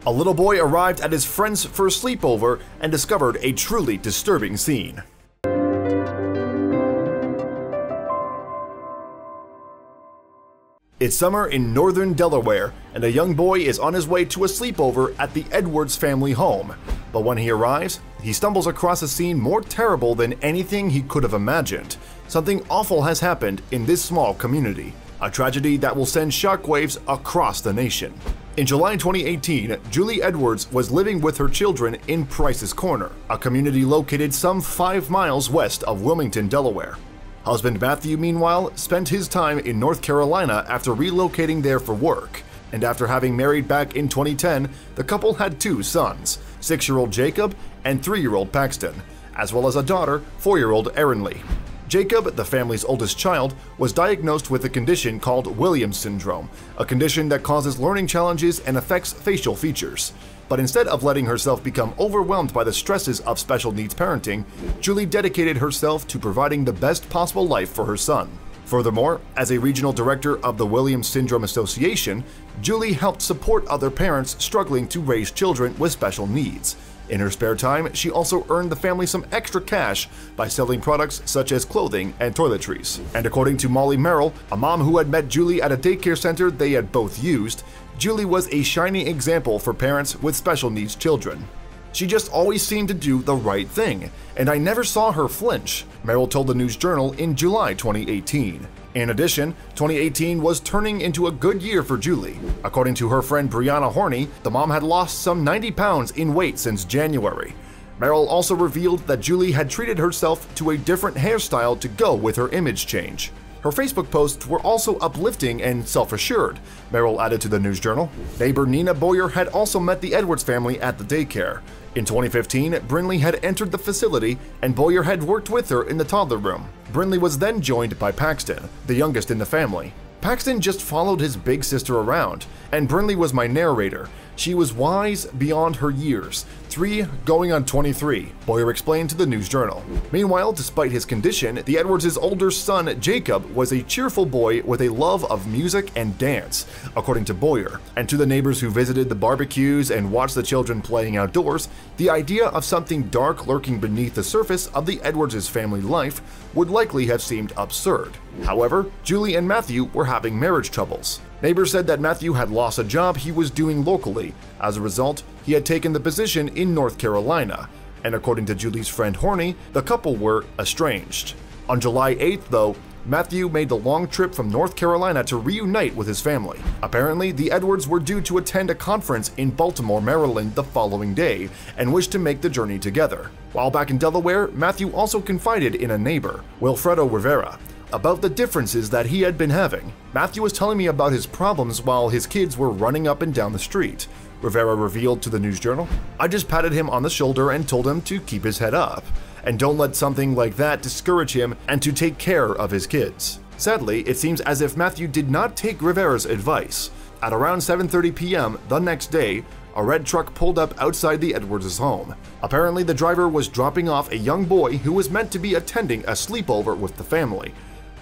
A little boy arrived at his friend's first sleepover and discovered a truly disturbing scene. It's summer in northern Delaware, and a young boy is on his way to a sleepover at the Edwards family home. But when he arrives, he stumbles across a scene more terrible than anything he could have imagined. Something awful has happened in this small community, a tragedy that will send shockwaves across the nation. In July 2018, Julie Edwards was living with her children in Price's Corner, a community located some 5 miles west of Wilmington, Delaware. Husband Matthew, meanwhile, spent his time in North Carolina after relocating there for work. And after having married back in 2010, the couple had 2 sons, 6-year-old Jacob and 3-year-old Paxton, as well as a daughter, 4-year-old Erin Lee. Jacob, the family's oldest child, was diagnosed with a condition called Williams syndrome, a condition that causes learning challenges and affects facial features. But instead of letting herself become overwhelmed by the stresses of special needs parenting, Julie dedicated herself to providing the best possible life for her son. Furthermore, as a regional director of the Williams Syndrome Association, Julie helped support other parents struggling to raise children with special needs. In her spare time, she also earned the family some extra cash by selling products such as clothing and toiletries. And according to Molly Merrill, a mom who had met Julie at a daycare center they had both used, Julie was a shining example for parents with special needs children. She just always seemed to do the right thing, and I never saw her flinch, Merrill told the News Journal in July 2018. In addition, 2018 was turning into a good year for Julie. According to her friend Brianna Horney, the mom had lost some 90 pounds in weight since January. Merrill also revealed that Julie had treated herself to a different hairstyle to go with her image change. Her Facebook posts were also uplifting and self-assured, Merrill added to the News Journal. Neighbor Nina Boyer had also met the Edwards family at the daycare. In 2015, Brinley had entered the facility, and Boyer had worked with her in the toddler room. Brinley was then joined by Paxton, the youngest in the family. Paxton just followed his big sister around, and Brinley was my narrator. She was wise beyond her years, 3 going on 23, Boyer explained to the News Journal. Meanwhile, despite his condition, the Edwards' older son, Jacob, was a cheerful boy with a love of music and dance, according to Boyer. And to the neighbors who visited the barbecues and watched the children playing outdoors, the idea of something dark lurking beneath the surface of the Edwards' family life would likely have seemed absurd. However, Julie and Matthew were having marriage troubles. Neighbors said that Matthew had lost a job he was doing locally. As a result, he had taken the position in North Carolina, and according to Julie's friend Horney, the couple were estranged. On July 8th, though, Matthew made the long trip from North Carolina to reunite with his family. Apparently, the Edwards were due to attend a conference in Baltimore, Maryland the following day and wished to make the journey together. While back in Delaware, Matthew also confided in a neighbor, Wilfredo Rivera, about the differences that he had been having. Matthew was telling me about his problems while his kids were running up and down the street, Rivera revealed to the News Journal. I just patted him on the shoulder and told him to keep his head up, and don't let something like that discourage him and to take care of his kids. Sadly, it seems as if Matthew did not take Rivera's advice. At around 7:30 p.m. the next day, a red truck pulled up outside the Edwards' home. Apparently, the driver was dropping off a young boy who was meant to be attending a sleepover with the family.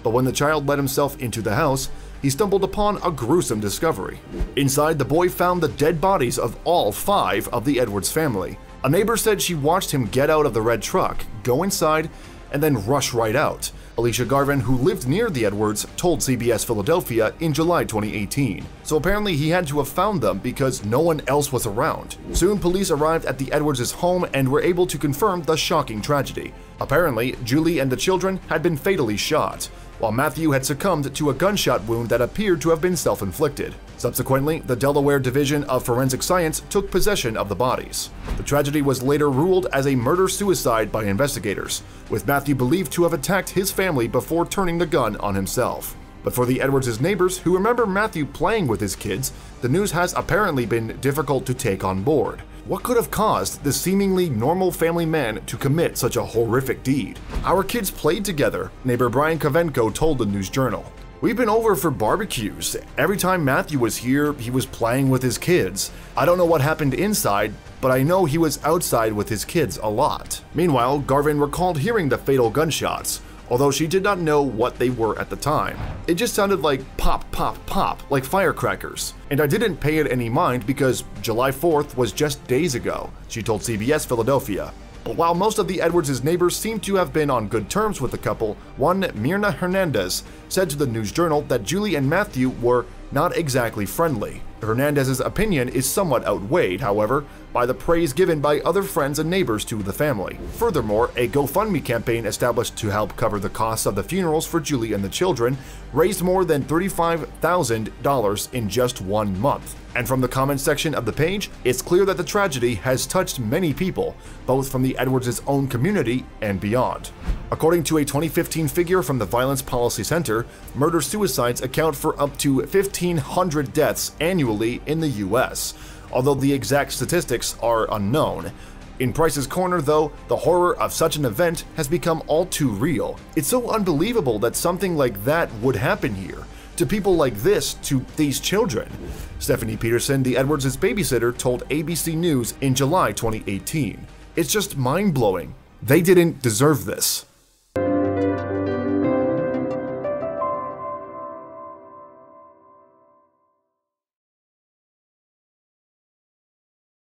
But when the child let himself into the house, he stumbled upon a gruesome discovery. Inside, the boy found the dead bodies of all 5 of the Edwards family. A neighbor said she watched him get out of the red truck, go inside, and then rush right out. Alicia Garvin, who lived near the Edwards, told CBS Philadelphia in July 2018. So apparently he had to have found them because no one else was around. Soon, police arrived at the Edwards' home and were able to confirm the shocking tragedy. Apparently, Julie and the children had been fatally shot, while Matthew had succumbed to a gunshot wound that appeared to have been self-inflicted. Subsequently, the Delaware Division of Forensic Science took possession of the bodies. The tragedy was later ruled as a murder-suicide by investigators, with Matthew believed to have attacked his family before turning the gun on himself. But for the Edwards' neighbors who remember Matthew playing with his kids, the news has apparently been difficult to take on board. What could have caused this seemingly normal family man to commit such a horrific deed? Our kids played together, neighbor Brian Kovenko told the News Journal. We've been over for barbecues. Every time Matthew was here, he was playing with his kids. I don't know what happened inside, but I know he was outside with his kids a lot. Meanwhile, Garvin recalled hearing the fatal gunshots, although she did not know what they were at the time. It just sounded like pop, pop, pop, like firecrackers. And I didn't pay it any mind because July 4th was just days ago, she told CBS Philadelphia. But while most of the Edwards' neighbors seem to have been on good terms with the couple, one Myrna Hernandez said to the News Journal that Julie and Matthew were not exactly friendly. Hernandez's opinion is somewhat outweighed, however, by the praise given by other friends and neighbors to the family. Furthermore, a GoFundMe campaign established to help cover the costs of the funerals for Julie and the children raised more than $35,000 in just 1 month. And from the comments section of the page, it's clear that the tragedy has touched many people, both from the Edwards' own community and beyond. According to a 2015 figure from the Violence Policy Center, murder-suicides account for up to 1,500 deaths annually in the US, although the exact statistics are unknown. In Price's Corner, though, the horror of such an event has become all too real. It's so unbelievable that something like that would happen here, to people like this, to these children. Stephanie Peterson, the Edwards' babysitter, told ABC News in July 2018. It's just mind-blowing. They didn't deserve this.